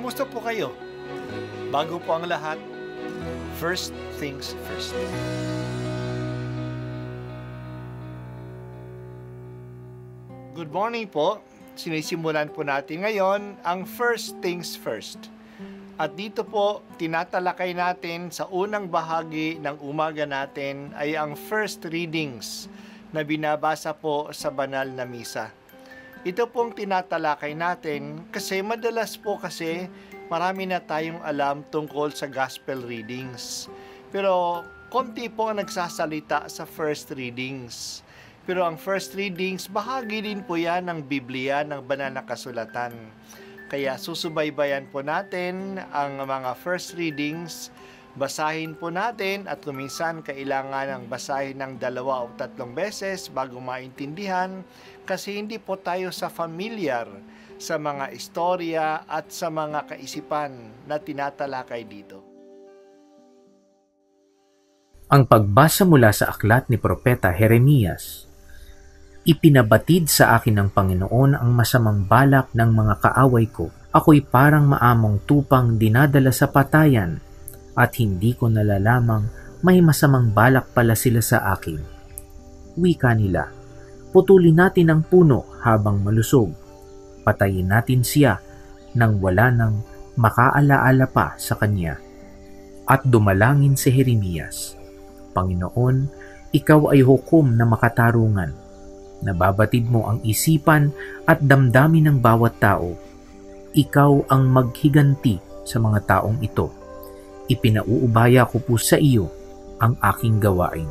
Kumusta po kayo? Bago po ang lahat, first things first. Good morning po. Sinisimulan po natin ngayon ang first things first. At dito po, tinatalakay natin sa unang bahagi ng umaga natin ay ang first readings na binabasa po sa banal na misa. Ito pong tinatalakay natin kasi madalas po marami na tayong alam tungkol sa gospel readings. Pero konti po ang nagsasalita sa first readings. Pero ang first readings, bahagi din po yan ng Biblia, ng banal na kasulatan. Kaya susubaybayan po natin ang mga first readings, basahin po natin at kuminsan kailangan ng basahin ng 2 o 3 beses bago maintindihan kasi hindi po tayo familiar sa mga istorya at sa mga kaisipan na tinatalakay dito. Ang pagbasa mula sa aklat ni Propeta Jeremias. Ipinabatid sa akin ng Panginoon ang masamang balak ng mga kaaway ko. Ako'y parang maamong tupang dinadala sa patayan at hindi ko nalalamang may masamang balak pala sila sa akin. Wika nila, putulin natin ang puno habang malusog. Patayin natin siya nang wala nang makaalaala pa sa kanya. At dumalangin si Jeremias, Panginoon, ikaw ay hukom na makatarungan. Nababatid mo ang isipan at damdamin ng bawat tao. Ikaw ang maghiganti sa mga taong ito. Ipinauubaya ko po sa iyo ang aking gawain.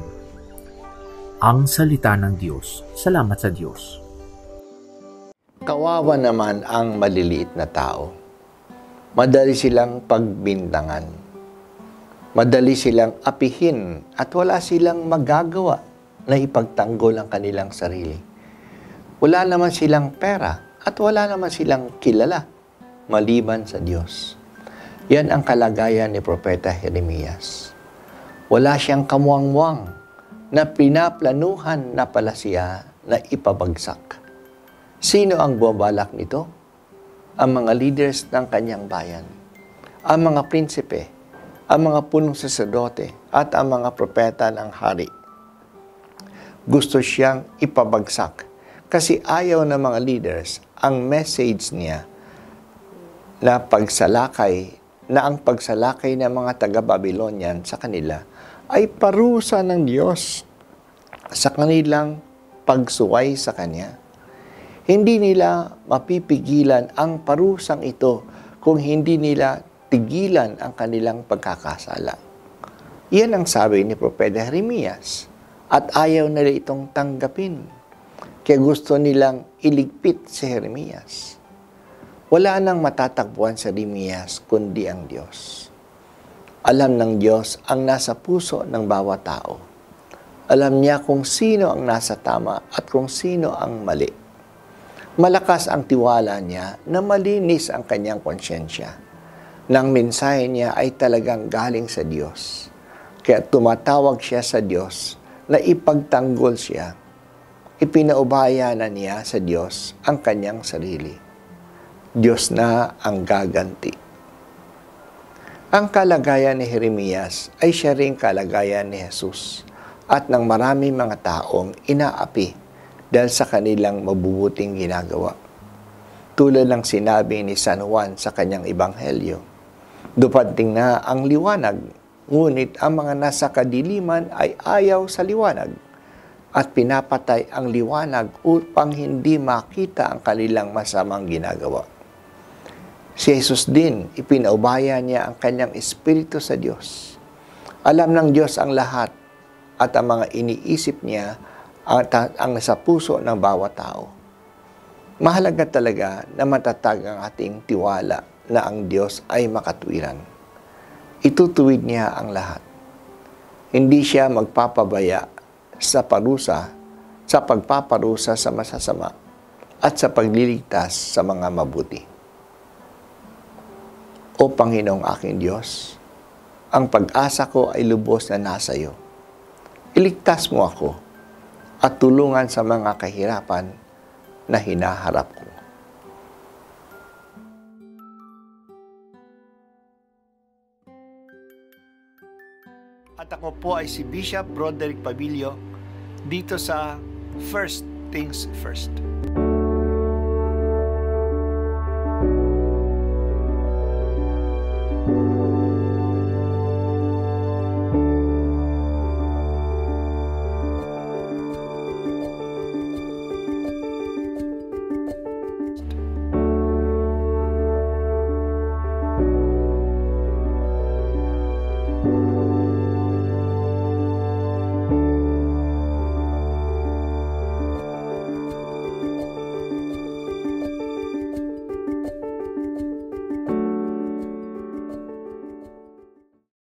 Ang salita ng Diyos. Salamat sa Diyos. Kawawa naman ang maliliit na tao. Madali silang pagbintangan. Madali silang apihin at wala silang magagawa na ipagtanggol ang kanilang sarili. Wala naman silang pera at wala naman silang kilala maliban sa Diyos. Yan ang kalagayan ni Propeta Jeremias. Wala siyang kamuang-muang na pinaplanuhan na pala siya na ipabagsak. Sino ang bumabalak nito? Ang mga leaders ng kanyang bayan, ang mga prinsipe, ang mga punong saserdote at ang mga propeta ng hari. Gusto siyang ipabagsak kasi ayaw ng mga leaders ang message niya na ang pagsalakay ng mga taga-Babylonian sa kanila ay parusa ng Diyos sa kanilang pagsuway sa Kanya. Hindi nila mapipigilan ang parusang ito kung hindi nila tigilan ang kanilang pagkakasala. Iyan ang sabi ni Propeta Jeremias. At ayaw nila itong tanggapin. Kaya gusto nilang iligpit si Jeremias. Wala nang matatagpuan sa Jeremias kundi ang Diyos. Alam ng Diyos ang nasa puso ng bawat tao. Alam niya kung sino ang nasa tama at kung sino ang mali. Malakas ang tiwala niya na malinis ang kanyang konsyensya. Nang mensahe niya ay talagang galing sa Diyos. Kaya tumatawag siya sa Diyos na ipagtanggol siya, ipinaubaya na niya sa Diyos ang kanyang sarili. Diyos na ang gaganti. Ang kalagayan ni Jeremias ay siya ring kalagayan ni Jesus at ng maraming mga taong inaapi dahil sa kanilang mabubuting ginagawa. Tulad ng sinabi ni San Juan sa kanyang ebanghelyo, dumating na ang liwanag, ngunit ang mga nasa kadiliman ay ayaw sa liwanag at pinapatay ang liwanag upang hindi makita ang kanilang masamang ginagawa. Si Jesus din, ipinaubaya niya ang kanyang espiritu sa Diyos. Alam ng Diyos ang lahat at ang mga iniisip niya ang nasa puso ng bawat tao. Mahalaga talaga na matatag ang ating tiwala na ang Diyos ay makatwiran. Itutuwid niya ang lahat. Hindi siya magpapabaya sa pagpaparusa sa masasama at sa pagliligtas sa mga mabuti. O Panginoong aking Diyos, ang pag-asa ko ay lubos na nasa iyo. Iligtas mo ako at tulungan sa mga kahirapan na hinaharap ko. At ako po ay si Bishop Broderick Pabilio dito sa First Things First.